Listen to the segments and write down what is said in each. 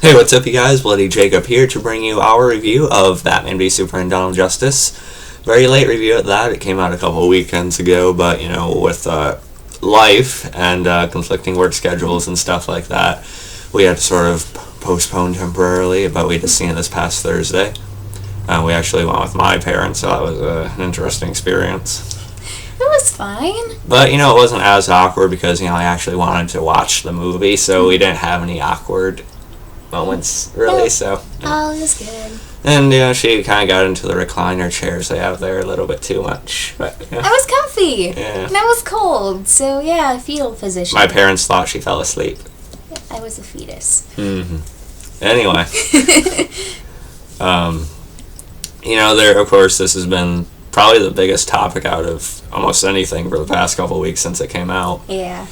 Hey, what's up, you guys? Bloody Jacob here to bring you our review of Batman v Superman: Dawn of Justice. Very late review at that. It came out a couple of weekends ago, but, you know, with life and conflicting work schedules and stuff like that, we had to sort of postpone temporarily, but we just seen it this past Thursday. We actually went with my parents, so that was an interesting experience. It was fine. But, you know, it wasn't as awkward because, you know, I actually wanted to watch the movie, so we didn't have any awkward moments, really, so. Oh, it was good. And, you know, she kind of got into the recliner chairs they have there a little bit too much. But, yeah. I was comfy. Yeah. And I was cold, so yeah, fetal position. My parents thought she fell asleep. I was a fetus. Mm-hmm. Anyway. You know, there, of course, this has been probably the biggest topic out of almost anything for the past couple of weeks since it came out. Yeah.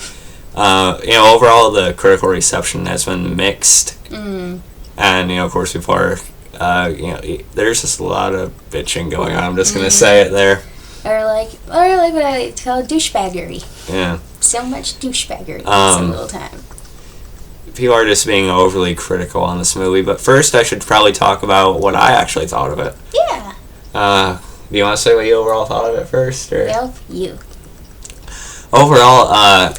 You know, overall, the critical reception has been mixed. Mm. And, you know, of course, before, you know, there's just a lot of bitching going on. I'm just going to say it there. Or like what I like to call douchebaggery. Yeah. So much douchebaggery in some little time. People are just being overly critical on this movie. But first, I should probably talk about what I actually thought of it. Yeah. Do you want to say what you overall thought of it first? Or? Well, you. Overall,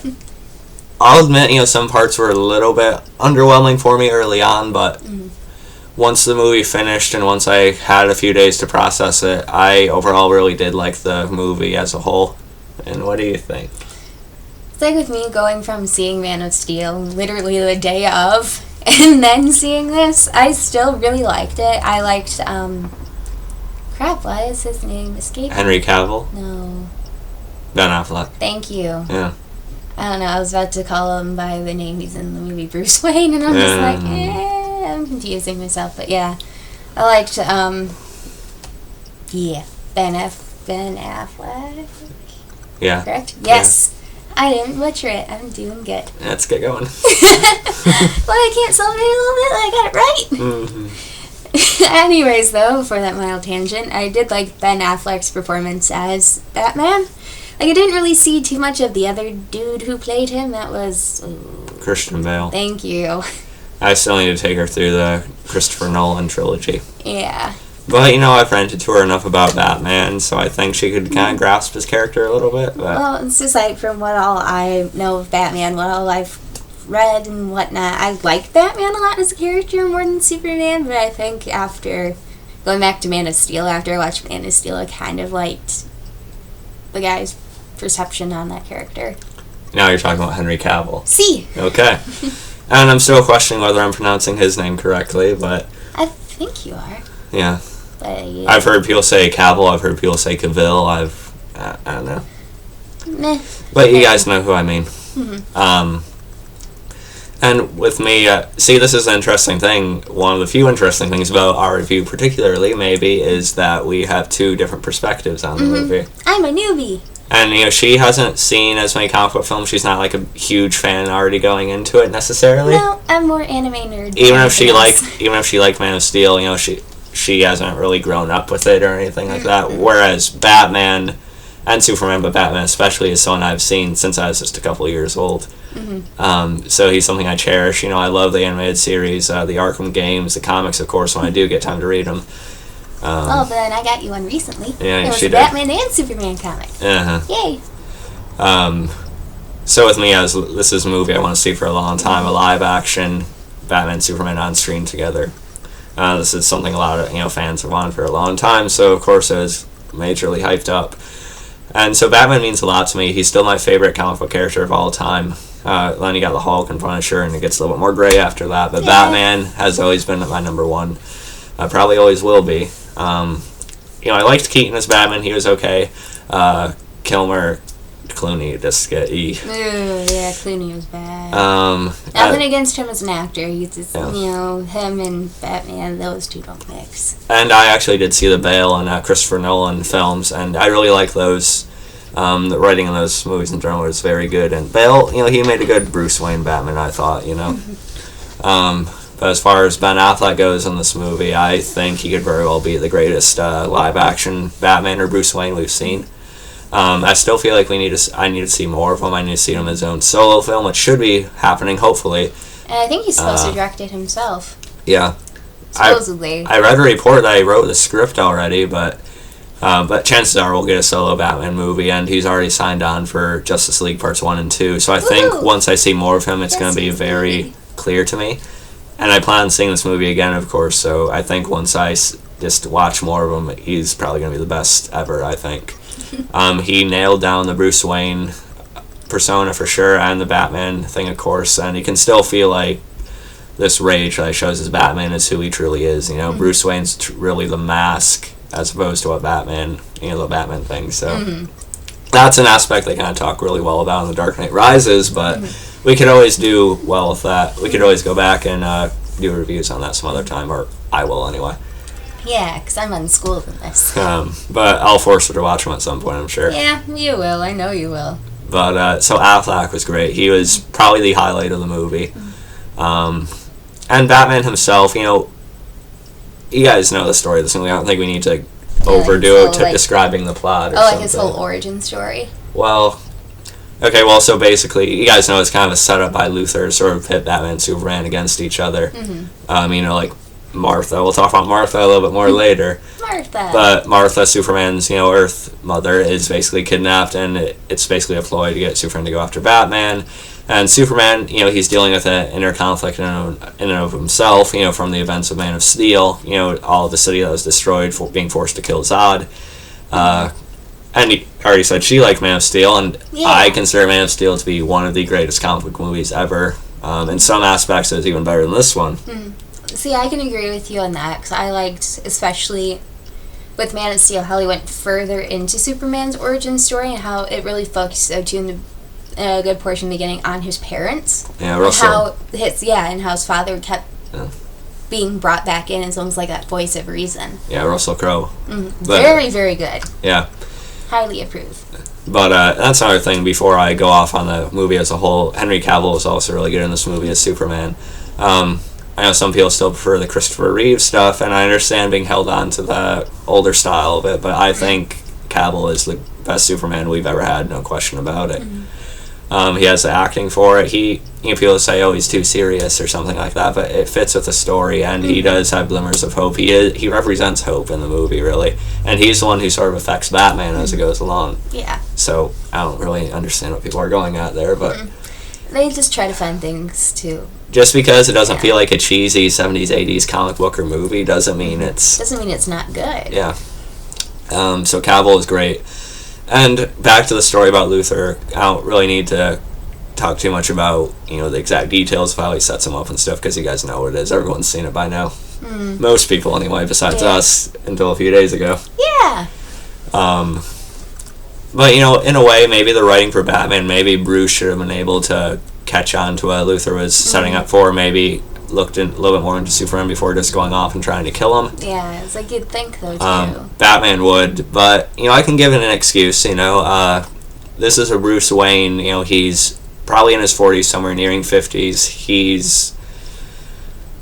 I'll admit, you know, some parts were a little bit underwhelming for me early on, but once the movie finished and once I had a few days to process it, I overall really did like the movie as a whole. And what do you think? It's like with me going from seeing Man of Steel literally the day of and then seeing this, I still really liked it. I liked, crap, why is his name escaping? Henry Cavill? No. Ben Affleck. Thank you. Yeah. I don't know, I was about to call him by the name he's in the movie, Bruce Wayne, and I'm just like, I'm confusing myself, but yeah. I liked, Ben Affleck? Yeah. Correct? Yes. Yeah. I didn't butcher it. I'm doing good. Let's get going. Well, I can't celebrate a little bit, I got it right. Mm-hmm. Anyways, though, for that mild tangent, I did like Ben Affleck's performance as Batman. Like, I didn't really see too much of the other dude who played him. That was... Christian Bale. Thank you. I still need to take her through the Christopher Nolan trilogy. Yeah. But, you know, I've ranted to her enough about Batman, so I think she could kind of grasp his character a little bit. But. Well, it's just like, from what all I know of Batman, what all I've read and whatnot, I like Batman a lot as a character more than Superman, but I think after going back to Man of Steel, after I watched Man of Steel, I kind of liked the guy's perception on that character. Now you're talking about Henry Cavill. See. Okay. And I'm still questioning whether I'm pronouncing his name correctly, but... I think you are. Yeah. But, yeah. I've heard people say Cavill, I've heard people say Cavill, I don't know. Meh. But you guys know who I mean. Mm-hmm. And with me, see, this is an interesting thing. One of the few interesting things about our review particularly, maybe, is that we have two different perspectives on the movie. I'm a newbie. And, you know, she hasn't seen as many comic book films. She's not, like, a huge fan already going into it, necessarily. No, I'm more anime nerd. Even if she liked Man of Steel, you know, she hasn't really grown up with it or anything like that. Whereas Batman and Superman, but Batman especially, is someone I've seen since I was just a couple of years old. So he's something I cherish. You know, I love the animated series, the Arkham games, the comics, of course, when I do get time to read them. But then I got you one recently. Yeah, it was she a did. Batman and Superman comic. Yay. So with me, this is a movie I want to see for a long time, a live action Batman Superman on screen together. This is something a lot of, you know, fans have wanted for a long time, so of course it was majorly hyped up. And so Batman means a lot to me. He's still my favorite comic book character of all time. Then you got the Hulk and Punisher, and it gets a little bit more gray after that. But Batman has always been my number one. Probably always will be. You know, I liked Keaton as Batman. He was okay. Clooney just get yeah, Clooney was bad. Nothing against him as an actor. He's just, you know, him and Batman, those two don't mix. And I actually did see the Bale and Christopher Nolan films, and I really like those. The writing in those movies in general was very good. And Bale, you know, he made a good Bruce Wayne Batman, I thought, you know. But as far as Ben Affleck goes in this movie, I think he could very well be the greatest live-action Batman or Bruce Wayne we've seen. I still feel like I need to see more of him. I need to see him in his own solo film, which should be happening, hopefully. And I think he's supposed to direct it himself. Yeah. Supposedly. I read a report that he wrote the script already, but chances are we'll get a solo Batman movie, and he's already signed on for Justice League Parts 1 and 2. So I think once I see more of him, it's going to be very clear to me. And I plan on seeing this movie again, of course, so I think once I just watch more of him, he's probably going to be the best ever, I think. He nailed down the Bruce Wayne persona for sure, and the Batman thing, of course, and you can still feel like this rage that shows as Batman is who he truly is. You know, Bruce Wayne's really the mask as opposed to what Batman, the Batman thing. So that's an aspect they kind of talk really well about in The Dark Knight Rises, but we could always do well with that. We could always go back and do reviews on that some other time, or I will anyway. Yeah, because I'm unschooled in this. But I'll force her to watch them at some point, I'm sure. Yeah, you will. I know you will. But, so Affleck was great. He was probably the highlight of the movie. And Batman himself, you guys know the story of this movie. I don't think we need to overdo it to describing the plot or something. Like his whole origin story? Well, okay, so basically, you guys know it's kind of a setup by Luthor to sort of pit Batman and Superman against each other. Like Martha. We'll talk about Martha a little bit more later. Martha. But Martha, Superman's, Earth mother, is basically kidnapped, and it's basically a ploy to get Superman to go after Batman. And Superman, he's dealing with an inner conflict in and of himself, from the events of Man of Steel, all of the city that was destroyed for being forced to kill Zod. And he already said she liked Man of Steel, and I consider Man of Steel to be one of the greatest comic book movies ever. In some aspects, it's even better than this one. See, I can agree with you on that, because I liked, especially with Man of Steel, how he went further into Superman's origin story and how it really focused, in a good portion of the beginning, on his parents. Yeah, Russell. And how his father kept being brought back in as almost like that voice of reason. Yeah, Russell Crowe. Very, very good. Yeah. Highly approved. But that's another thing before I go off on the movie as a whole. Henry Cavill was also really good in this movie as Superman. I know some people still prefer the Christopher Reeve stuff, and I understand being held on to the older style of it, but I think Cavill is the best Superman we've ever had, no question about it. He has the acting for it. People say, oh, he's too serious or something like that, but it fits with the story, and he does have glimmers of hope. He represents hope in the movie, really, and he's the one who sort of affects Batman as it goes along. Yeah. So I don't really understand what people are going at there, but they just try to find things to. Just because it doesn't feel like a cheesy 70s, 80s comic book or movie doesn't mean it's not good. Yeah. So Cavill is great. And back to the story about Luthor, I don't really need to talk too much about, the exact details of how he sets him up and stuff, because you guys know what it is. Everyone's seen it by now. Most people, anyway, besides us, until a few days ago. Yeah. But, in a way, maybe the writing for Batman, maybe Bruce should have been able to catch on to what Luthor was setting up for, maybe looked a little bit more into Superman before just going off and trying to kill him. Yeah, it's like you'd think, though, too. Batman would, but, I can give it an excuse, this is a Bruce Wayne, he's probably in his 40s, somewhere nearing 50s. He's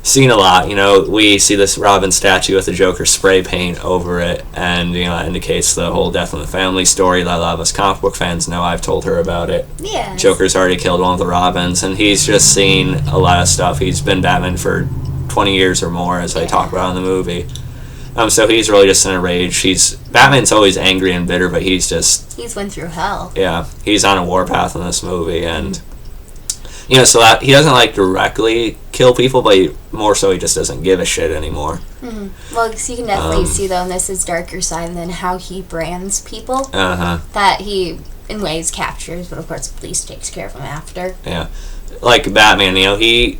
seen a lot, we see this Robin statue with the Joker spray paint over it, and, it indicates the whole death in the family story that a lot of us comic book fans know. I've told her about it. Yeah. Joker's already killed one of the Robins, and he's just seen a lot of stuff. He's been Batman for 20 years or more, as they talk about in the movie. So he's really just in a rage. Batman's always angry and bitter, but he's went through hell. Yeah, he's on a warpath in this movie, and so that he doesn't directly kill people, but more so he just doesn't give a shit anymore. Well, because you can definitely see, though, and this is darker side, and then how he brands people. That he, in ways, captures, but of course the police takes care of him after. Yeah, like Batman, he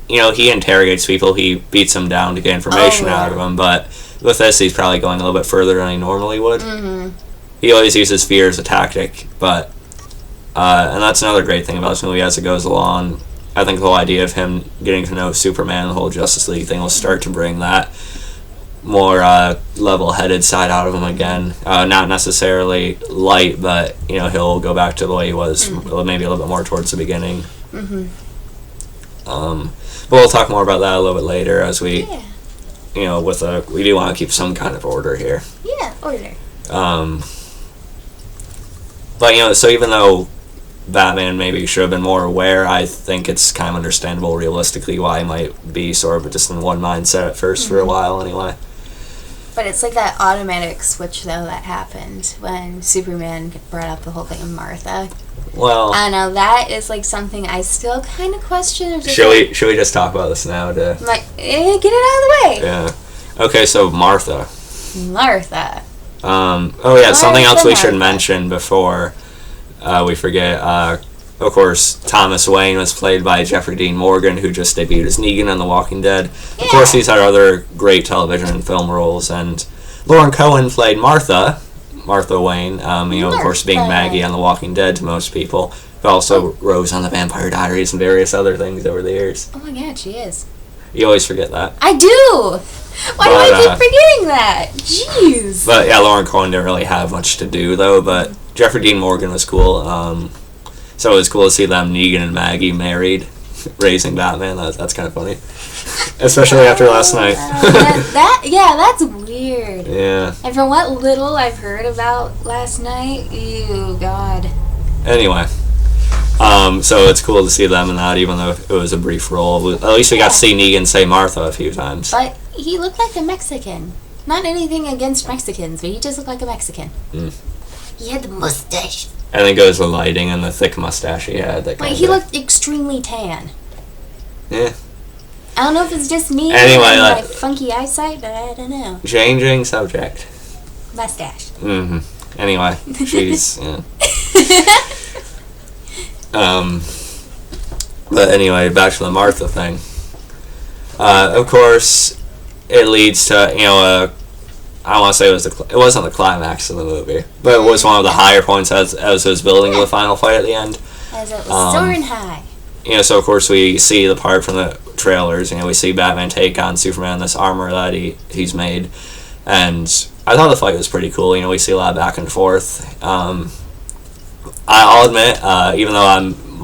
interrogates people, he beats them down to get information out of them, but with this he's probably going a little bit further than he normally would. He always uses fear as a tactic, but and that's another great thing about this movie as it goes along. I think the whole idea of him getting to know Superman, the whole Justice League thing, will start to bring that more level-headed side out of him again. Not necessarily light, but he'll go back to the way he was, maybe a little bit more towards the beginning. But we'll talk more about that a little bit later, as we, we do want to keep some kind of order here. Yeah, order. But so even though Batman maybe should have been more aware. I think it's kind of understandable realistically why he might be sort of just in one mindset at first for a while anyway. But it's like that automatic switch, though, that happened when Superman brought up the whole thing of Martha. Well, I know that is like something I still kind of question. Should we just talk about this now? Get it out of the way. Yeah. Okay, so Martha. Oh yeah, something else we should mention before we forget. Of course, Thomas Wayne was played by Jeffrey Dean Morgan, who just debuted as Negan on The Walking Dead. Yeah. Of course, he's had other great television and film roles, and Lauren Cohen played Martha Wayne. Of course, being Maggie on The Walking Dead to most people, but also Rose on The Vampire Diaries and various other things over the years. Oh my God, she is. You always forget that. I do. Why do I keep forgetting that? Jeez. But yeah, Lauren Cohen didn't really have much to do though. But Jeffrey Dean Morgan was cool. So it was cool to see them, Negan and Maggie, married, raising Batman. That's kind of funny, especially after last night. That's weird. Yeah. And from what little I've heard about last night, ew, God. Anyway, so it's cool to see them in that, even though it was a brief role. At least we got to see Negan say Martha a few times. But he looked like a Mexican. Not anything against Mexicans, but he just looked like a Mexican. He had the mustache. I think it was the lighting and the thick mustache he had. He looked extremely tan. Yeah. I don't know if it's just me and my funky eyesight, but I don't know. Changing subject. Mustache. Anyway, she's... yeah. But anyway, back to the Martha thing. Of course, it leads to, I want to say it wasn't the climax of the movie, but it was one of the higher points as it was building to the final fight at the end. As it was soaring high. So of course we see the part from the trailers. We see Batman take on Superman in this armor that he's made, and I thought the fight was pretty cool. We see a lot of back and forth. I'll admit, even though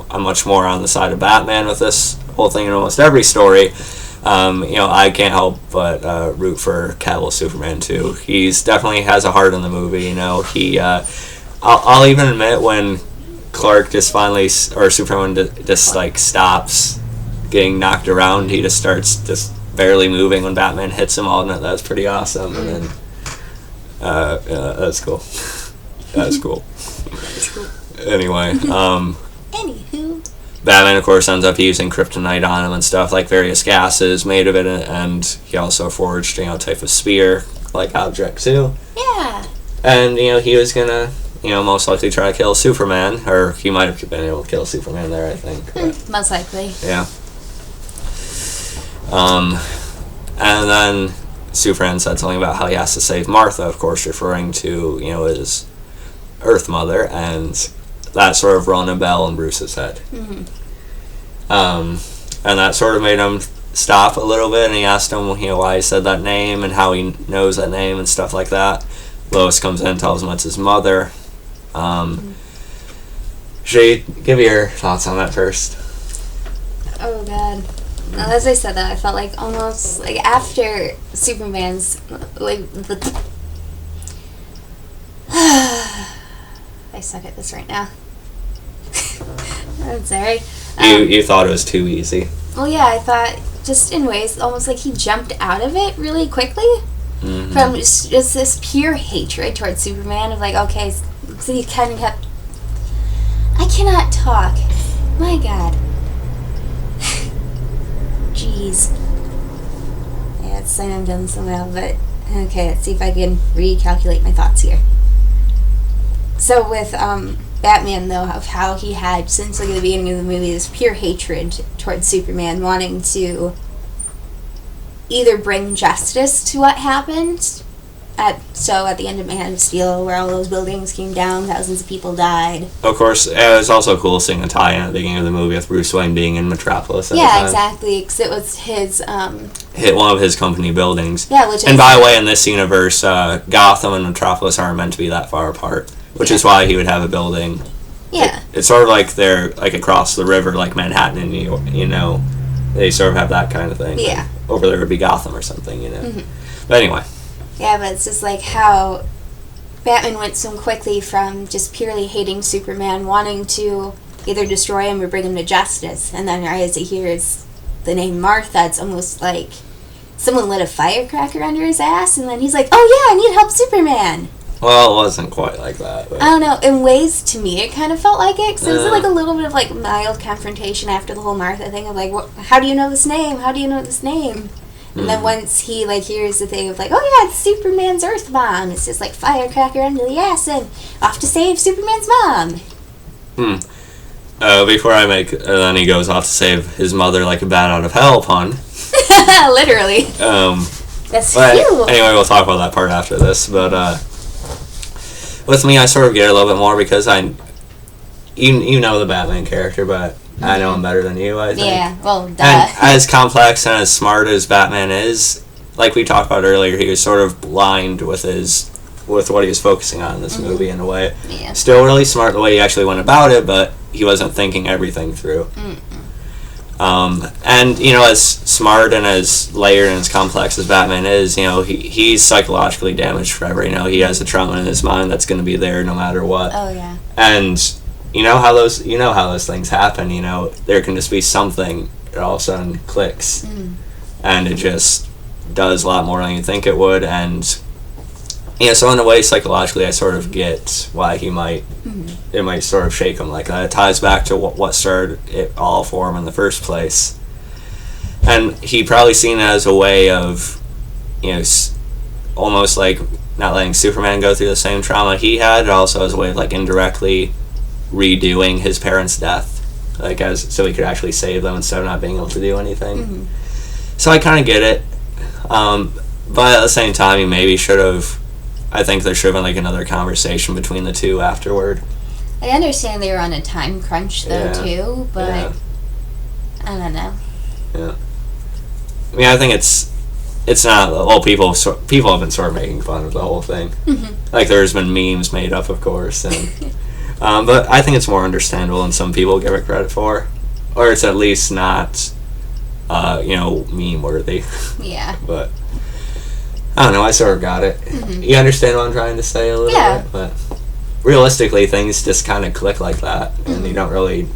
I'm much more on the side of Batman with this whole thing in almost every story. I can't help but root for Cavill Superman too. He's definitely has a heart in the movie. I'll even admit when Clark just finally, or Superman just like stops getting knocked around, he just starts just barely moving when Batman hits him. I'll admit that's pretty awesome. And then that's cool. That's cool. Anyway, Anywho. Batman, of course, ends up using kryptonite on him and stuff, like various gases made of it, and he also forged, a type of spear-like object, too. Yeah. And, he was gonna, most likely try to kill Superman, or he might have been able to kill Superman there, I think. Most likely. Yeah. And then Superman said something about how he has to save Martha, of course, referring to, his Earth Mother, and that sort of rung a bell in Bruce's head. And that sort of made him stop a little bit, and he asked him, why he said that name and how he knows that name and stuff like that. Lois comes in and tells him it's his mother. Should you give your thoughts on that first? Oh, God. As I said that, I felt like almost, like, after Superman's, like, I suck at this right now. I'm sorry. You thought it was too easy. Well, yeah, I thought, just in ways, almost like he jumped out of it really quickly. From just this pure hatred towards Superman of like, okay, so he kind of kept... I cannot talk. My God. Jeez. Yeah, it's saying I'm done somehow, but... Okay, let's see if I can recalculate my thoughts here. So with Batman, though, of how he had, since like the beginning of the movie, this pure hatred towards Superman, wanting to either bring justice to what happened, at the end of Man of Steel, where all those buildings came down, thousands of people died. Of course, it was also cool seeing a tie-in at the beginning of the movie with Bruce Wayne being in Metropolis at the time. Exactly, because it was his... hit one of his company buildings. Yeah, which is... And by the way, in this universe, Gotham and Metropolis aren't meant to be that far apart, which is why he would have a building. Yeah. It's sort of like they're like across the river, like Manhattan and New York, They sort of have that kind of thing. Yeah. Like, over there would be Gotham or something, But anyway. Yeah, but it's just like how Batman went so quickly from just purely hating Superman, wanting to either destroy him or bring him to justice. And then as he hears the name Martha, it's almost like someone lit a firecracker under his ass, and then he's like, oh yeah, I need help, Superman. Well, it wasn't quite like that. But. I don't know. In ways, to me, it kind of felt like it. Because it was like a little bit of like mild confrontation after the whole Martha thing of like, how do you know this name? How do you know this name? And then once he like hears the thing of like, oh yeah, it's Superman's Earth bomb. It's just like firecracker under the ass and off to save Superman's mom. Before I make, then he goes off to save his mother like a bat out of hell pun. Literally. That's cute. Anyway, we'll talk about that part after this. But with me, I sort of get a little bit more because you know the Batman character, but I know him better than you, I think. Yeah, well, duh. And as complex and as smart as Batman is, like we talked about earlier, he was sort of blind with what he was focusing on in this movie in a way. Yeah. Still really smart the way he actually went about it, but he wasn't thinking everything through. And, you know, as smart and as layered and as complex as Batman is, you know, he's psychologically damaged forever. You know, he has a trauma in his mind that's going to be there no matter what. Oh, yeah. And you know how those things happen. You know, there can just be something that all of a sudden clicks, and it just does a lot more than you think it would. And yeah, so in a way, psychologically, I sort of get why it might sort of shake him like that. It ties back to what started it all for him in the first place, and he probably seen it as a way of, you know, almost like not letting Superman go through the same trauma he had, also as a way of like indirectly redoing his parents' death, like so he could actually save them instead of not being able to do anything. So I kind of get it, but at the same time, he maybe should have. I think there should have been like another conversation between the two afterward. I understand they were on a time crunch though too, but I don't know. Yeah, I mean, I think it's not. Well, people have been sort of making fun of the whole thing. Like there's been memes made up, of course, and but I think it's more understandable than some people give it credit for, or it's at least not, you know, meme worthy. Yeah. But I don't know. I sort of got it. You understand what I'm trying to say a little bit, but realistically, things just kind of click like that, and you don't really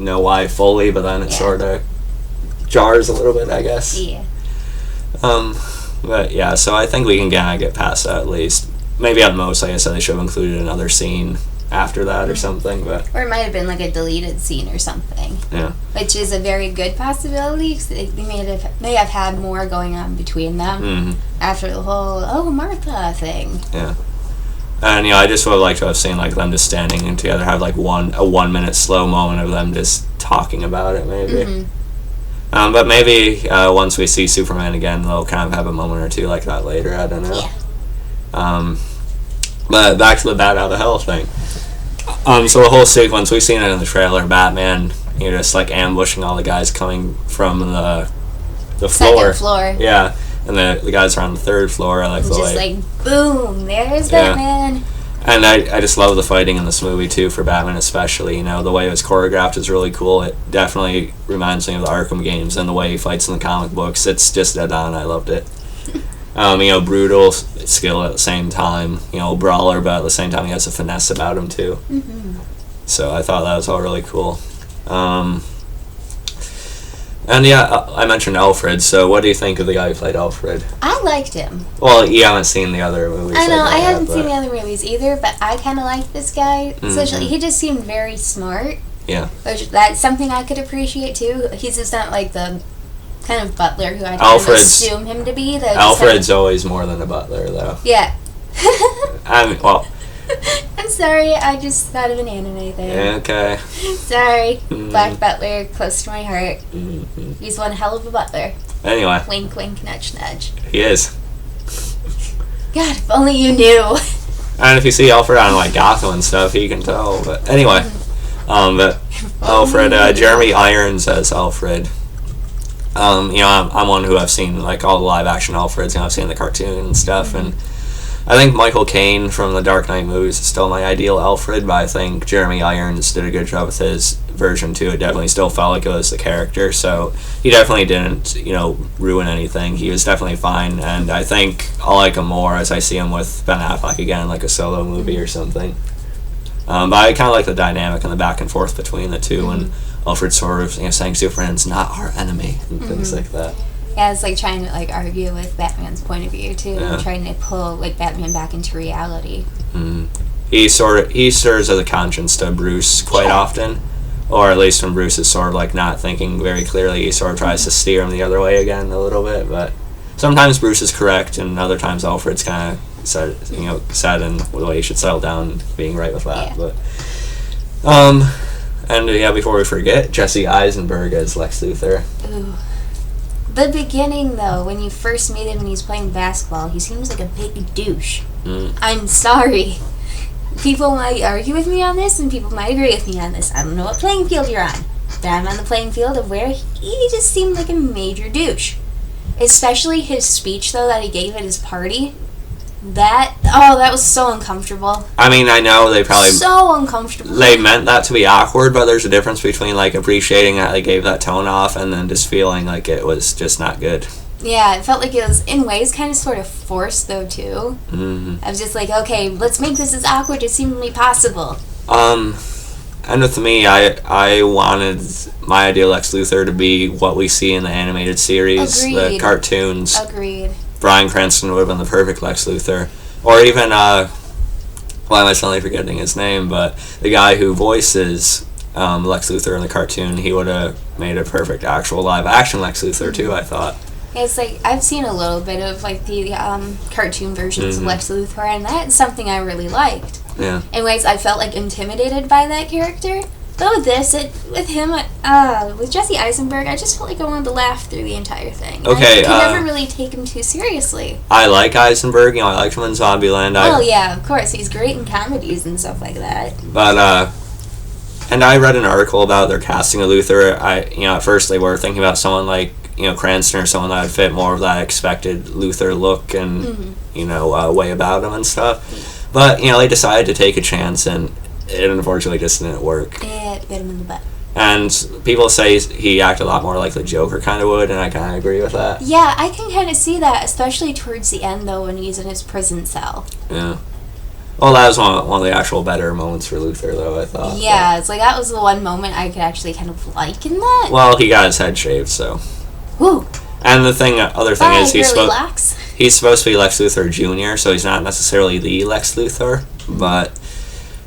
know why fully. But then it sort of jars a little bit, I guess. Yeah. But yeah, so I think we can kind of get past that at least. Maybe at most, like I said, they should have included another scene after that or something, but or it might have been like a deleted scene or something. Yeah. Which is a very good possibility because they may have had more going on between them after the whole Martha thing. Yeah. And I just would like to have seen like them just standing together, have like a 1 minute slow moment of them just talking about it, maybe. But maybe once we see Superman again, they'll kind of have a moment or two like that later. I don't know. Yeah. But back to the bat out of hell thing. So the whole sequence, we've seen it in the trailer. Batman, just like ambushing all the guys coming from the floor. Second floor. Yeah, and the guys are on the third floor. I like the just way. Like boom, there's Batman. And I just love the fighting in this movie too, for Batman especially. The way it was choreographed is really cool. It definitely reminds me of the Arkham games, and the way he fights in the comic books. It's just dead on. I loved it. Brutal skill at the same time. Brawler, but at the same time he has a finesse about him too. So I thought that was all really cool. And yeah, I mentioned Alfred. So what do you think of the guy who played Alfred? I liked him. Well, you haven't seen the other movies. I know, I haven't seen the other movies either, but I kind of liked this guy. Especially, he just seemed very smart. Yeah. Which, that's something I could appreciate too. He's just not like the kind of butler who I kind of assume him to be. Alfred's always more than a butler, though. Yeah. Well. I'm sorry, I just thought of an anime thing. Okay. Sorry. Black Butler, close to my heart. He's one hell of a butler. Anyway. Wink, wink, nudge, nudge. He is. God, if only you knew. And if you see Alfred on like Gotham and stuff, you can tell. But anyway. But Alfred, Jeremy Irons as Alfred. I'm one who I've seen like all the live action Alfreds. I've seen the cartoon and stuff, and I think Michael Caine from the Dark Knight movies is still my ideal Alfred, but I think Jeremy Irons did a good job with his version too. It definitely still felt like it was the character, so he definitely didn't, ruin anything. He was definitely fine, and I think I'll like him more as I see him with Ben Affleck again, like a solo movie or something. But I kind of like the dynamic and the back and forth between the two, and Alfred sort of saying Superman's not our enemy and things like that. Yeah, it's like trying to like argue with Batman's point of view too, and trying to pull like Batman back into reality. He serves as a conscience to Bruce quite often, or at least when Bruce is sort of like not thinking very clearly, he sort of tries to steer him the other way again a little bit. But sometimes Bruce is correct, and other times Alfred's kind of said in the way he should settle down, and being right with that. But and before we forget, Jesse Eisenberg as Lex Luthor. Ooh. The beginning, though, when you first meet him and he's playing basketball, he seems like a big douche. I'm sorry. People might argue with me on this, and people might agree with me on this. I don't know what playing field you're on, but I'm on the playing field of where he just seemed like a major douche. Especially his speech, though, that he gave at his party. That was so uncomfortable. I mean, I know they probably... So uncomfortable. They meant that to be awkward, but there's a difference between, like, appreciating that they gave that tone off and then just feeling like it was just not good. Yeah, it felt like it was, in ways, kind of sort of forced, though, too. I was just like, okay, let's make this as awkward as seemingly possible. And with me, I wanted my ideal Lex Luthor to be what we see in the animated series, the cartoons. Agreed. Bryan Cranston would have been the perfect Lex Luthor. Or even, why am I suddenly forgetting his name, but the guy who voices Lex Luthor in the cartoon, he would have made a perfect actual live-action Lex Luthor, too, I thought. It's like, I've seen a little bit of, like, the cartoon versions of Lex Luthor, and that's something I really liked. Yeah. In ways, I felt, like, intimidated by that character. But with this, with Jesse Eisenberg, I just felt like I wanted to laugh through the entire thing. Okay, I could never really take him too seriously. I like Eisenberg, I liked him in Zombieland. Yeah, of course, he's great in comedies and stuff like that. But, and I read an article about their casting of Luthor. At first they were thinking about someone like, Cranston or someone that would fit more of that expected Luthor look and, way about him and stuff. But, they decided to take a chance, and it unfortunately just didn't work. It bit him in the butt. And people say he acted a lot more like the Joker kind of would, and I kind of agree with that. Yeah, I can kind of see that, especially towards the end, though, when he's in his prison cell. Yeah. Well, that was one of the actual better moments for Luthor, though, I thought. Yeah, it's like that was the one moment I could actually kind of like in that. Well, he got his head shaved, so. Woo! And the other thing is he's supposed to be Lex Luthor Jr., so he's not necessarily the Lex Luthor, but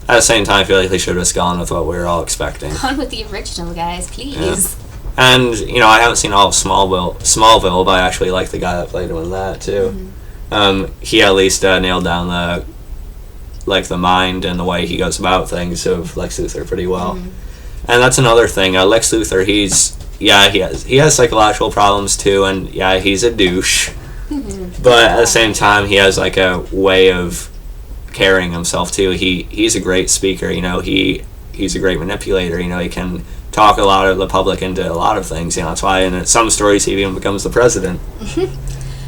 at the same time, I feel like they should have just gone with what we were all expecting. Gone with the original, guys, please. Yeah. And, I haven't seen all of Smallville, but I actually like the guy that played him in that, too. He at least nailed down the mind and the way he goes about things of Lex Luthor pretty well. And that's another thing. Lex Luthor, he has psychological problems, too, and, he's a douche. But at the same time, he has, like, a way of carrying himself too. He's a great speaker, he's a great manipulator, he can talk a lot of the public into a lot of things, that's why in some stories he even becomes the president.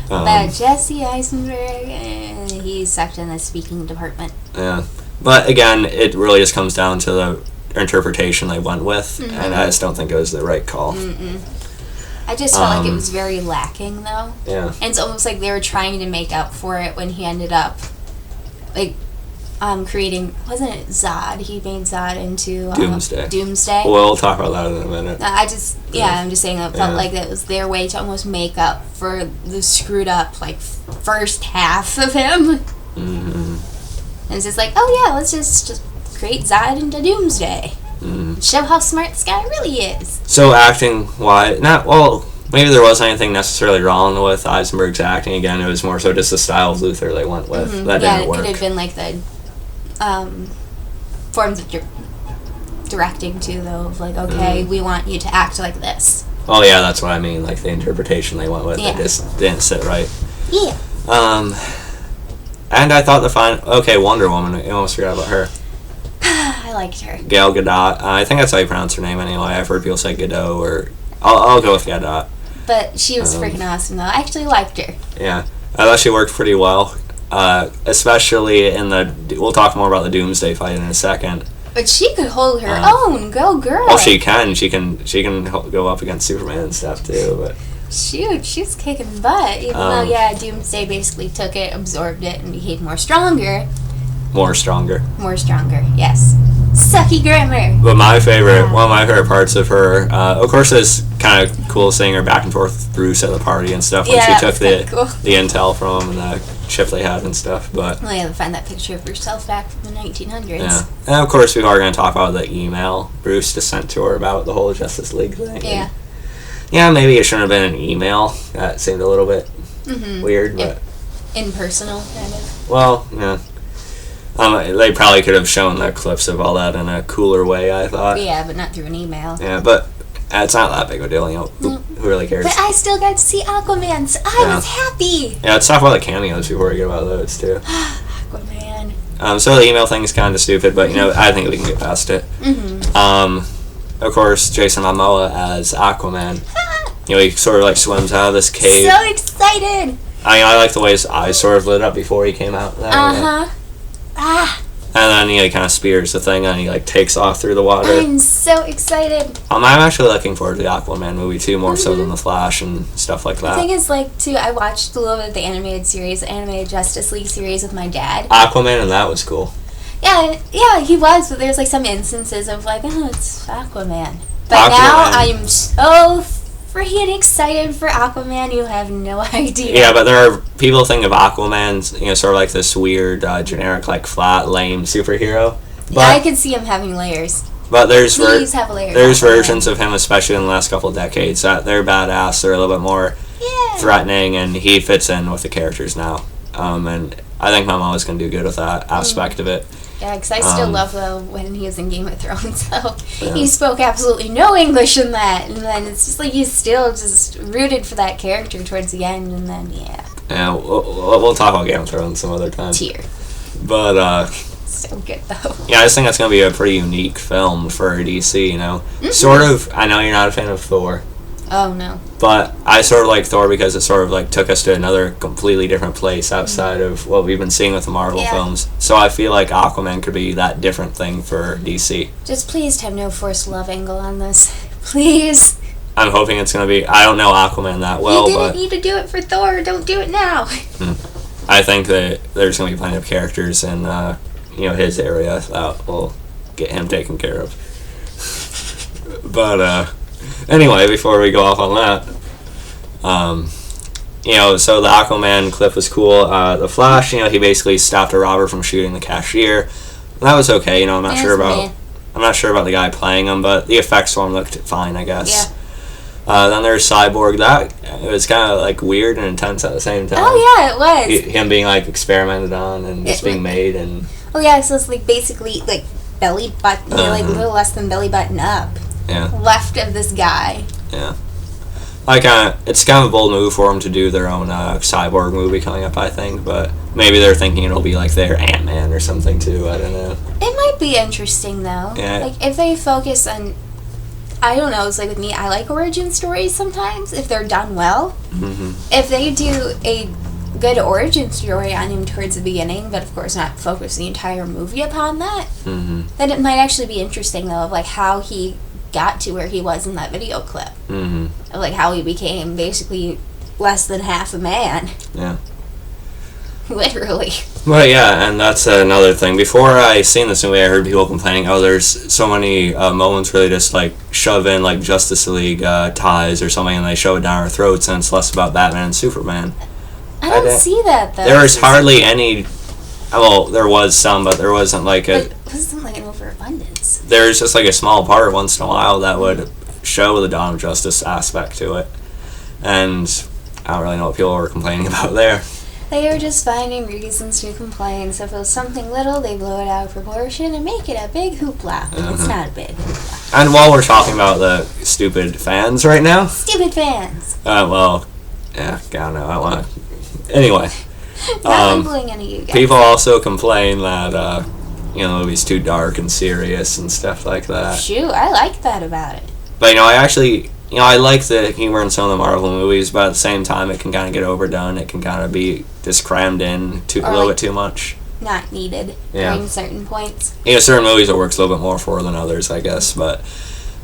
But Jesse Eisenberg, he's sucked in the speaking department. Yeah. But again, it really just comes down to the interpretation they went with, and I just don't think it was the right call. I just felt like it was very lacking, though. Yeah. And it's almost like they were trying to make up for it when he ended up creating, wasn't it Zod? He made Zod into Doomsday. We'll talk about that in a minute. I'm just saying it felt like that was their way to almost make up for the screwed up first half of him. And it's just like, let's just create Zod into Doomsday. Show how smart this guy really is. So acting wise, maybe there wasn't anything necessarily wrong with Eisenberg's acting. Again, it was more so just the style of Luthor they went with. That didn't work. It could have been like the forms of directing too, though, of we want you to act like this. Oh yeah, that's what I mean. Like the interpretation they went with, it just didn't sit right. Yeah. And I thought Wonder Woman. I almost forgot about her. I liked her. Gal Gadot. I think that's how you pronounce her name anyway. I've heard people say Gadot, or I'll go with Gadot. But she was freaking awesome, though. I actually liked her. Yeah. I thought she worked pretty well. Especially in we'll talk more about the Doomsday fight in a second. But she could hold her own. Go girl. Oh, she can. She can go up against Superman and stuff, too. But shoot, she's kicking butt. Even though, Doomsday basically took it, absorbed it, and became more stronger. More stronger. More stronger, yes. Sucky grammar. But one of my favorite parts of her, of course, it's kind of cool seeing her back and forth with Bruce at the party and stuff when she took the intel from him and the chip they had and stuff. But well, yeah, find that picture of herself back from the 1900s. Yeah, and of course, we are going to talk about the email Bruce just sent to her about the whole Justice League thing. Yeah. Yeah, maybe it shouldn't have been an email. That seemed a little bit weird, but impersonal, kind of. Well, yeah. They probably could have shown the clips of all that in a cooler way, I thought. Yeah, but not through an email. Yeah, but it's not that big of a deal, you know. Who really cares? But I still got to see Aquaman, so I was happy. Yeah, let's talk about the cameos before we get about those, too. Aquaman. So the email thing is kind of stupid, but, you know, I think we can get past it. Of course, Jason Momoa as Aquaman. You know, he sort of, like, swims out of this cave. So excited! I like the way his eyes sort of lit up before he came out. And then he kind of spears the thing and he like takes off through the water. I'm so excited. I'm actually looking forward to the Aquaman movie too, more so than the Flash and stuff like that. The thing is, like, too, I watched a little bit of the animated series, the animated Justice League series with my dad. Aquaman, and that was cool. Yeah, he was, but there's like some instances of like, oh, it's Aquaman. But Aquaman. Now I'm so freaking excited for Aquaman, you have no idea. Yeah, but there are people think of Aquaman, you know, sort of like this weird, generic, like flat, lame superhero. But, yeah, I could see him having layers. But there's have layers. There's versions of him, especially in the last couple of decades, that they're badass. They're a little bit more threatening, and he fits in with the characters now. And I think Momoa's going to do good with that aspect of it. Yeah, because I still love, though, when he was in Game of Thrones, so he spoke absolutely no English in that, and then it's just like you still just rooted for that character towards the end, and then, Yeah, we'll talk about Game of Thrones some other time. But, so good, though. Yeah, I just think that's going to be a pretty unique film for DC, you know? Sort of, I know you're not a fan of Thor. Oh, no. But I sort of like Thor because it sort of like took us to another completely different place outside of what we've been seeing with the Marvel films. So I feel like Aquaman could be that different thing for DC. Just please have no forced love angle on this. Please. I'm hoping it's going to be... I don't know Aquaman that well, you didn't need to do it for Thor. Don't do it now. I think that there's going to be plenty of characters in you know, his area that will get him taken care of. But anyway, before we go off on that, you know, so the Aquaman clip was cool. The Flash, you know, he basically stopped a robber from shooting the cashier. That was okay. You know, I'm not sure about the guy playing him, but the effects for him looked fine, I guess. Yeah. Then there's Cyborg. That it was kind of like weird and intense at the same time. Oh yeah, it was. Him being like experimented on and just being made and. Oh yeah, so it's like basically like belly button, like a little less than belly button up. Yeah. Left of this guy. Yeah. It's kind of a bold move for them to do their own Cyborg movie coming up, I think, but maybe they're thinking it'll be like their Ant-Man or something too, I don't know. It might be interesting though. Yeah. Like if they focus on, I don't know, it's like with me, I like origin stories sometimes if they're done well. If they do a good origin story on him towards the beginning, but of course not focus the entire movie upon that, then it might actually be interesting though, of like how he got to where he was in that video clip. Of like how he became basically less than half a man. Yeah. Literally. Well, yeah, and that's another thing. Before I seen this movie, I heard people complaining, oh, there's so many moments where they just like shove in like Justice League ties or something and they shove it down our throats and it's less about Batman and Superman. I don't see that though. There was hardly any. Well, there was some, but there wasn't like a. It wasn't like an overabundance. There's just like a small part once in a while that would show the Dawn of Justice aspect to it, and I don't really know what people were complaining about there. They are just finding reasons to complain. So if it was something little, they blow it out of proportion and make it a big hoopla. It's not a big hoopla. And while we're talking about the stupid fans right now, stupid fans. Well, yeah, I don't know. I want to. Anyway. Not any of you guys. People also complain that you know, the movie's too dark and serious and stuff like that. Shoot, I like that about it. But you know, I like the humor in some of the Marvel movies, but at the same time, it can kind of get overdone. It can kind of be just crammed in a little bit too much. Not needed during certain points. You know, certain movies it works a little bit more for than others, I guess. But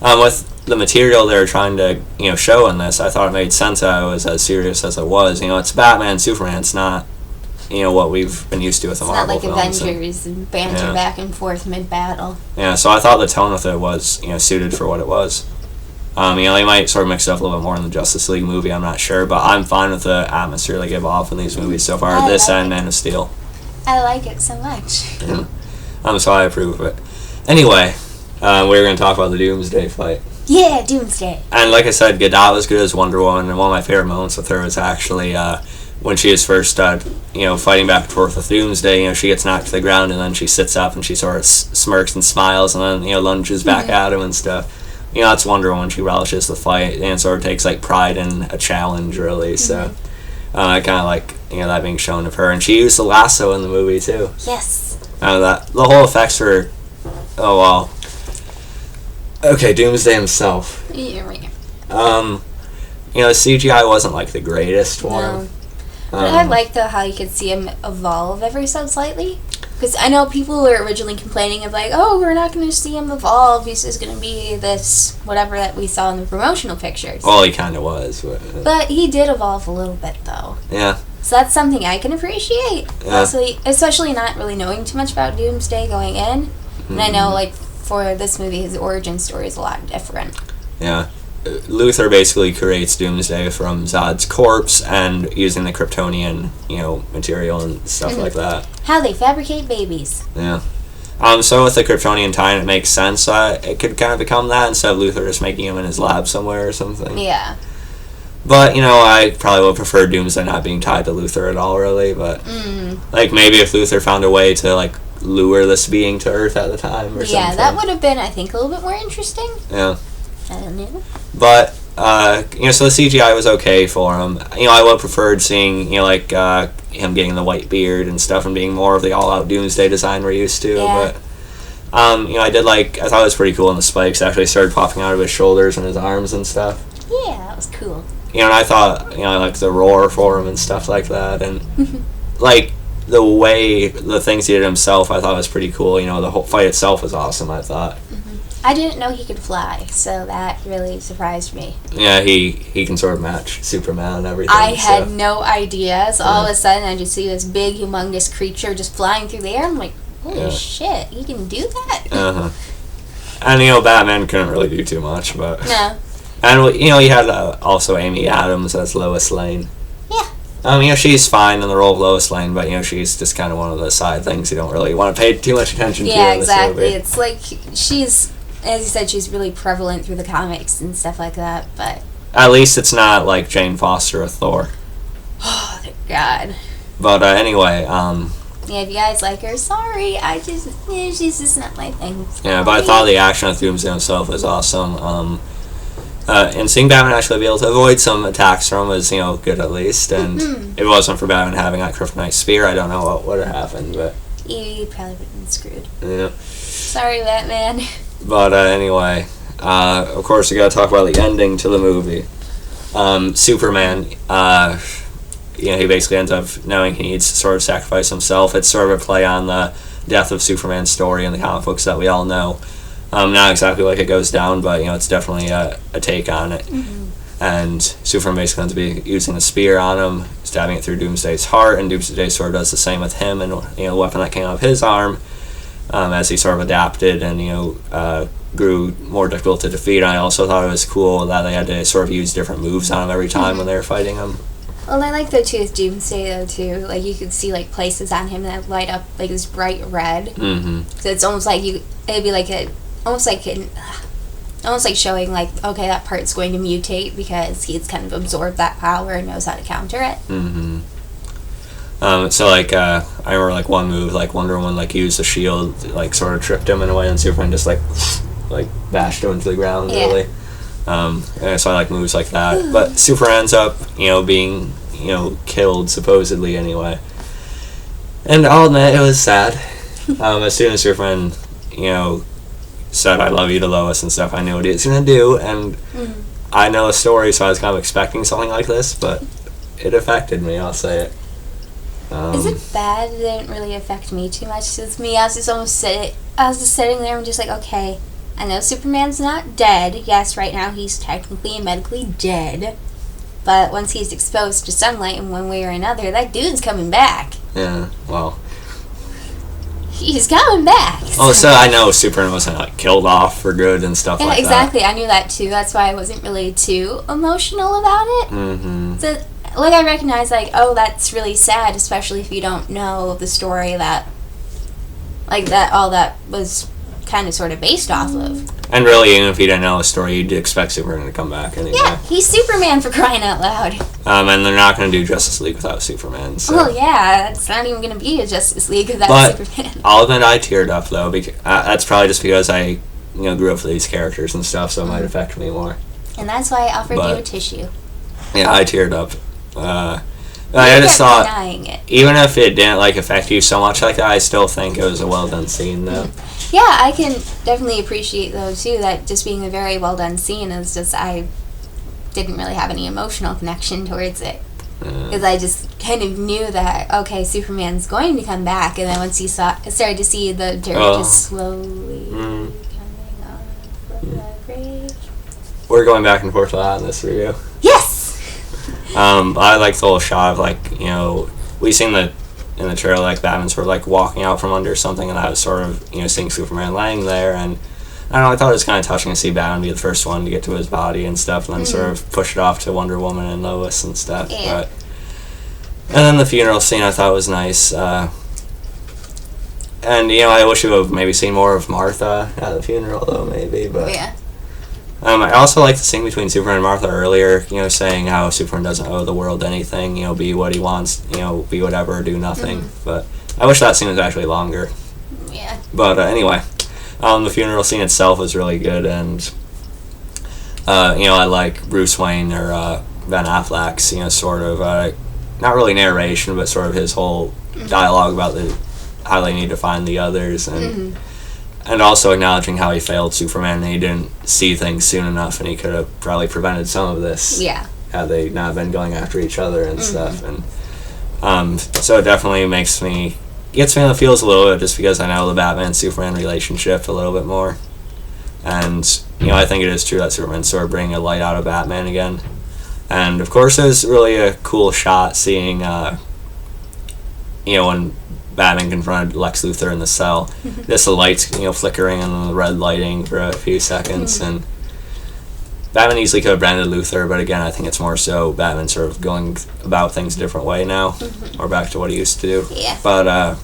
with the material they were trying to, you know, show in this, I thought it made sense that it was as serious as it was. You know, it's Batman, Superman. It's not what we've been used to with the It's not Marvel like films. Avengers and banter back and forth mid-battle. Yeah, so I thought the tone with it was, suited for what it was. They might sort of mix it up a little bit more in the Justice League movie, I'm not sure, but I'm fine with the atmosphere they give off in these movies so far, this and Man of Steel. I like it so much. Yeah. So I approve of it. Anyway, we're going to talk about the Doomsday fight. Yeah, Doomsday. And like I said, Gadot was good as Wonder Woman, and one of my favorite moments with her was actually when she is first, fighting back and forth with Doomsday. She gets knocked to the ground, and then she sits up and she sort of smirks and smiles, and then lunges back at him and stuff. That's Wonder Woman. She relishes the fight and sort of takes pride in a challenge, really. So I kind of like that being shown of her, and she used the lasso in the movie too. Yes. The whole effects were, oh wow. Okay, Doomsday himself. Yeah, right. The CGI wasn't the greatest for him. But I like how you could see him evolve ever so slightly. Because I know people were originally complaining of oh, we're not going to see him evolve. He's just going to be this whatever that we saw in the promotional pictures. Well, he kind of was. But he did evolve a little bit, though. Yeah. So that's something I can appreciate. Yeah. Especially not really knowing too much about Doomsday going in. Mm-hmm. And I know, for this movie, his origin story is a lot different. Yeah. Luthor basically creates Doomsday from Zod's corpse and using the Kryptonian, material and stuff like that. How they fabricate babies. Yeah. So with the Kryptonian tie-in, it makes sense. It could kind of become that instead of Luthor just making him in his lab somewhere or something. Yeah. But, I probably would prefer Doomsday not being tied to Luthor at all, really. But, maybe if Luthor found a way to, lure this being to Earth at the time or something. Yeah, that would have been, I think, a little bit more interesting. Yeah. I don't know. But, so the CGI was okay for him. I would have preferred seeing, him getting the white beard and stuff and being more of the all-out Doomsday design we're used to. Yeah. But, I thought it was pretty cool when the spikes actually started popping out of his shoulders and his arms and stuff. Yeah, that was cool. And I thought, I liked the roar for him and stuff like that. And, the way, the things he did himself, I thought was pretty cool. The whole fight itself was awesome, I thought. I didn't know he could fly, so that really surprised me. Yeah, he can sort of match Superman and everything. I had no idea, so all of a sudden I just see this big, humongous creature just flying through the air. I'm like, holy shit, he can do that? Uh-huh. And, Batman couldn't really do too much, but... No. And, you had also Amy Adams as Lois Lane. Yeah. She's fine in the role of Lois Lane, but, she's just kind of one of the side things you don't really want to pay too much attention to. Yeah, exactly. It's she's... As you said, she's really prevalent through the comics and stuff like that, but... At least it's not like Jane Foster with Thor. Oh, thank God. But anyway, yeah, if you guys like her, sorry, she's just not my thing. Sorry. Yeah, but I thought the action of Doomsday himself was awesome. And seeing Batman actually be able to avoid some attacks from him was, good at least. And if it wasn't for Batman having that Kryptonite spear, I don't know what would have happened, but... You probably would have been screwed. Yeah. Sorry, Batman. But anyway, of course we gotta talk about the ending to the movie. Superman, he basically ends up knowing he needs to sort of sacrifice himself. It's sort of a play on the death of Superman's story in the comic books that we all know. Not exactly like it goes down, but it's definitely a take on it. Mm-hmm. And Superman basically ends up using a spear on him, stabbing it through Doomsday's heart, and Doomsday sort of does the same with him, and the weapon that came out of his arm. As he sort of adapted and, grew more difficult to defeat. I also thought it was cool that they had to sort of use different moves on him every time when they were fighting him. Well, I like that too with Doomsday, though, too. You could see, places on him that light up, this bright red. Mm-hmm. So it's almost like it'd be almost like showing, okay, that part's going to mutate because he's kind of absorbed that power and knows how to counter it. Mm-hmm. I remember one move, Wonder Woman used the shield, sort of tripped him in a way, and Superman just bashed him into the ground, really. And so I like moves like that. But Superman ends up, being, killed supposedly anyway. And I'll admit it was sad. As soon as Superman, said I love you to Lois and stuff, I knew what he was gonna do, and I know the story, so I was kind of expecting something like this, but it affected me, I'll say it. Is it bad? It didn't really affect me too much. Because me, I was just sitting there and just okay, I know Superman's not dead. Yes, right now he's technically and medically dead. But once he's exposed to sunlight in one way or another, that dude's coming back. Yeah, well. He's coming back. Oh, so I know Superman wasn't like killed off for good and stuff like exactly. that. I knew that too. That's why I wasn't really too emotional about it. Mm-hmm. So, like, I recognize, like, oh, that's really sad, especially if you don't know the story that, like, that all that was kind of sort of based off of. And really, even if you didn't know the story, you'd expect Superman to come back anyway. Yeah, he's Superman, for crying out loud. And they're not going to do Justice League without Superman. So. Well, yeah, it's not even going to be a Justice League without Superman. I'll admit I teared up, though. Because, that's probably just because I grew up with these characters and stuff, so it might affect me more. And that's why I offered you a tissue. Yeah, I teared up. I just thought, even if it didn't like affect you so much like that, I still think it was a well done scene, though. Yeah, I can definitely appreciate, though, too, that just being a very well done scene is just, I didn't really have any emotional connection towards it. Because I just kind of knew that, okay, Superman's going to come back, and then once you started to see the dirt just slowly coming up from the grave. We're going back and forth a lot in this review. Yes! I like the whole shot of, like, we seen in the trailer, like, Batman sort of, like, walking out from under something, and I was sort of, seeing Superman laying there, and I don't know, I thought it was kind of touching to see Batman be the first one to get to his body and stuff, and then sort of push it off to Wonder Woman and Lois and stuff. Yeah. And then the funeral scene I thought was nice. And, I wish we would have maybe seen more of Martha at the funeral, though, maybe, but... Yeah. I also like the scene between Superman and Martha earlier, saying how Superman doesn't owe the world anything, be what he wants, be whatever, do nothing. But I wish that scene was actually longer. Yeah. But anyway, the funeral scene itself was really good, and, I like Bruce Wayne or Ben Affleck's, sort of, not really narration, but sort of his whole dialogue about how they need to find the others, and... And also acknowledging how he failed Superman and he didn't see things soon enough and he could have probably prevented some of this. Yeah. Had they not been going after each other and stuff. And so it definitely gets me in the feels a little bit just because I know the Batman-Superman relationship a little bit more. And, I think it is true that Superman's sort of bringing a light out of Batman again. And, of course, it was really a cool shot seeing, when Batman confronted Lex Luthor in the cell. Just the lights, flickering and the red lighting for a few seconds. And Batman easily could have branded Luthor, but again, I think it's more so Batman sort of going about things a different way now, or back to what he used to do. Yeah. But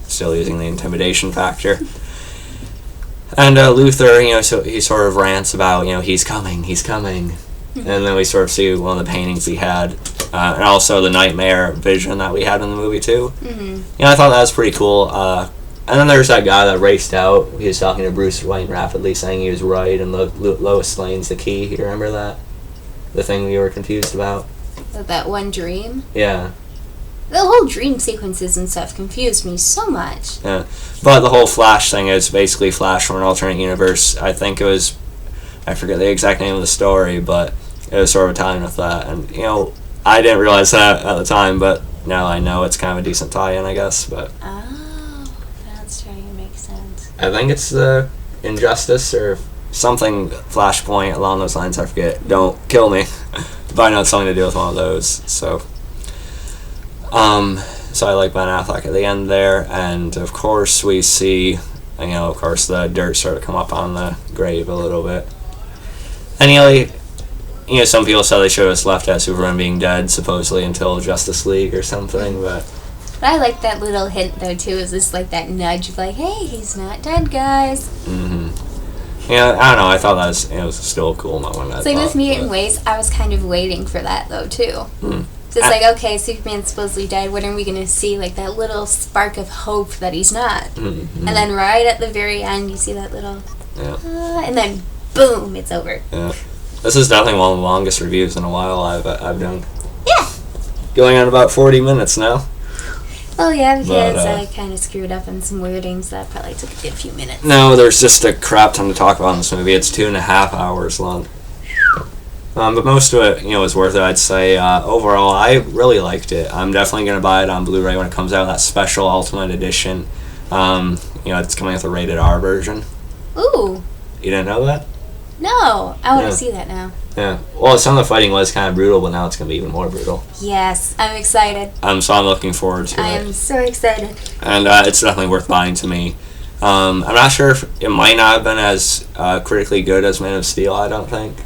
still using the intimidation factor. And Luthor, so he sort of rants about, he's coming. And then we sort of see one of the paintings he had. And also the nightmare vision that we had in the movie, too. I thought that was pretty cool. And then there's that guy that raced out. He was talking to Bruce Wayne rapidly, saying he was right, and Lois Lane's the key. You remember that? The thing we were confused about? That one dream? Yeah. The whole dream sequences and stuff confused me so much. Yeah. But the whole Flash thing is basically Flash from an alternate universe. I think it was... I forget the exact name of the story, but it was sort of tying with that. And, I didn't realize that at the time, but now I know it's kind of a decent tie-in, I guess. But oh, that's starting to make sense. I think it's the Injustice or something Flashpoint along those lines. I forget. Don't kill me. But I know it's something to do with one of those. So, so I like Ben Affleck at the end there, and of course we see, of course the dirt sort of come up on the grave a little bit, and some people said they should have left at Superman being dead, supposedly, until Justice League or something, but I like that little hint, though, too. Is just like that nudge of like, hey, he's not dead, guys. Yeah, I don't know. I thought it was still a cool moment. It's like with me in ways, I was kind of waiting for that, though, too. Just like, okay, Superman's supposedly dead. When are we going to see, like, that little spark of hope that he's not? And then right at the very end, you see that little... and then, boom, it's over. Yeah. This is definitely one of the longest reviews in a while I've done. Yeah. Going on about 40 minutes now. Well, yeah, because I kind of screwed up on some wordings that probably took a good few minutes. No, there's just a crap ton to talk about in this movie. It's 2.5 hours long. But most of it, was worth it, I'd say. Overall, I really liked it. I'm definitely going to buy it on Blu-ray when it comes out, that special Ultimate Edition. It's coming with a rated R version. Ooh. You didn't know that? No, I want to Yeah. see that now. Yeah. Well, some of the fighting was kind of brutal, but now it's going to be even more brutal. Yes, I'm excited. So I'm looking forward to I it. am so excited. And it's definitely worth buying to me. I'm not sure if it might not have been as critically good as Man of Steel, I don't think.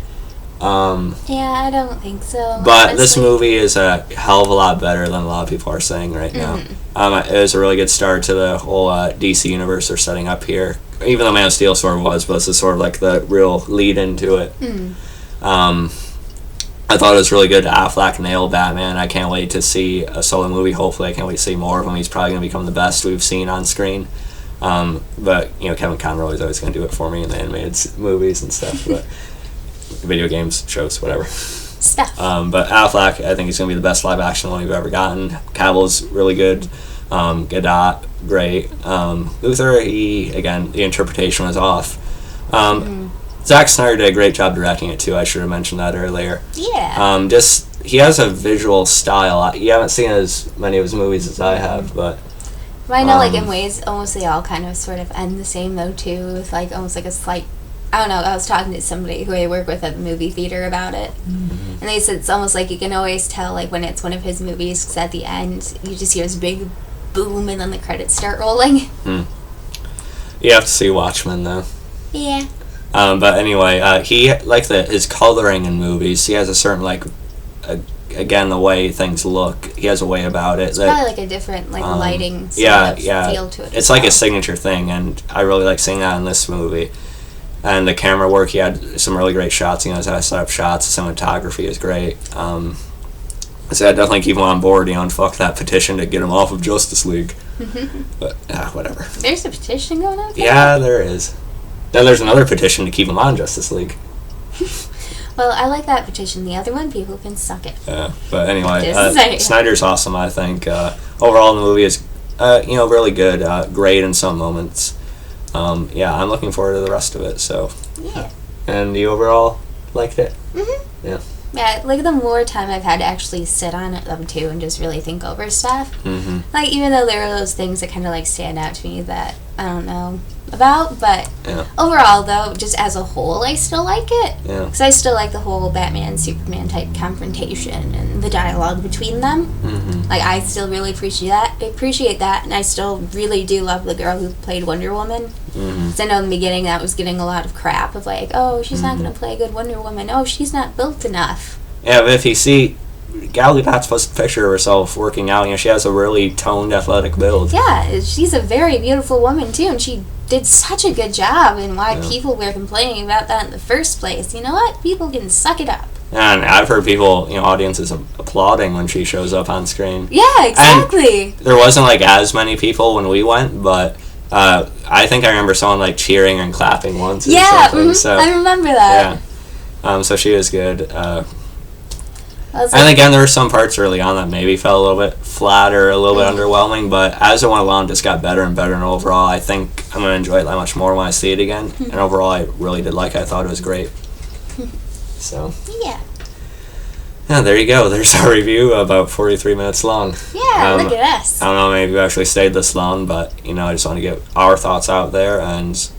Yeah, I don't think so. But honestly. this movie is a hell of a lot better than a lot of people are saying right now. It was a really good start to the whole DC universe they're setting up here. Even though Man of Steel sort of was, but this is sort of like the real lead into it. I thought it was really good. Affleck nailed Batman. I can't wait to see a solo movie. Hopefully, I can't wait to see more of him. He's probably going to become the best we've seen on screen. But Kevin Conroy is always going to do it for me in the animated movies and stuff. But video games, shows, whatever. Stuff. But Affleck, I think he's going to be the best live action one we've ever gotten. Cavill's really good. Gadot, great. Luthor, the interpretation was off. Zack Snyder did a great job directing it too. I should have mentioned that earlier. Yeah. He has a visual style. You haven't seen as many of his movies as I have, but I know, like, in ways, almost they all kind of sort of end the same, though, too, with, like, almost like a slight, I don't know, I was talking to somebody who I work with at the movie theater about it, and they said it's almost like you can always tell, like, when it's one of his movies, because at the end, you just hear this big boom, and then the credits start rolling. You have to see Watchmen, though. Yeah. But anyway, he, like, his coloring in movies, he has a certain, like, again, the way things look, he has a way about it. It's probably like a different, like, lighting feel to it. It's like a signature thing, and I really like seeing that in this movie. And the camera work, he had some really great shots. He knows how to set up shots. The cinematography is great. So I definitely keep him on board, and fuck that petition to get him off of Justice League. But, whatever. There's a petition going on? Yeah, there is. Then there's another petition to keep him on Justice League. Well, I like that petition. The other one, people can suck it. Yeah, but anyway, Just Snyder's awesome, I think. Overall, the movie is, really good. Great in some moments. I'm looking forward to the rest of it, so. Yeah. And you overall liked it? Yeah. Yeah, like, the more time I've had to actually sit on them, too, and just really think over stuff. Like, even though there are those things that kind of, like, stand out to me that I don't know about, but overall, though, just as a whole, I still like it. Yeah. Because I still like the whole Batman-Superman type confrontation and the dialogue between them. Like, I still really appreciate that, and I still really do love the girl who played Wonder Woman. Because I know in the beginning that was getting a lot of crap of, like, oh, she's not going to play a good Wonder Woman. Oh, she's not built enough. Yeah, but if you see, Gal Gadot's supposed to picture herself working out. She has a really toned, athletic build. Yeah, she's a very beautiful woman, too, and she did such a good job, and why people were complaining about that in the first place. You know what? People can suck it up. And I've heard people, audiences applauding when she shows up on screen. Yeah, exactly. And there wasn't, like, as many people when we went, but I think I remember someone, like, cheering and clapping once or something. So, I remember that. Yeah. So she was good. And again, there were some parts early on that maybe felt a little bit flat or a little bit underwhelming, but as it went along, it just got better and better, and overall, I think I'm going to enjoy it that much more when I see it again. And overall, I really did like it. I thought it was great. So. Yeah. Yeah, there you go. There's our review, about 43 minutes long. Yeah, look at us. I don't know, maybe we actually stayed this long, but, I just want to get our thoughts out there, and, it's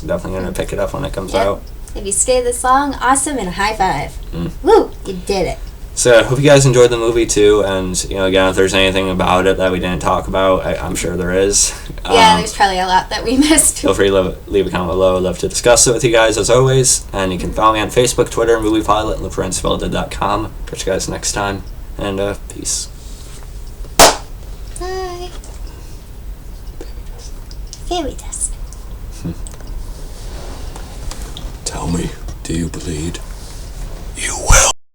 definitely going to pick it up when it comes out. If you stayed this long, awesome, and a high five. Woo, you did it. So I hope you guys enjoyed the movie too, and again, if there's anything about it that we didn't talk about, I'm sure there is. Yeah, there's probably a lot that we missed. Feel free to leave a comment below. I'd love to discuss it with you guys as always, and you can follow me on Facebook, Twitter, MoviePilot, and LookForInSpelledIt.com. Catch you guys next time, and peace. Bye. Fairy dust. Tell me, do you bleed?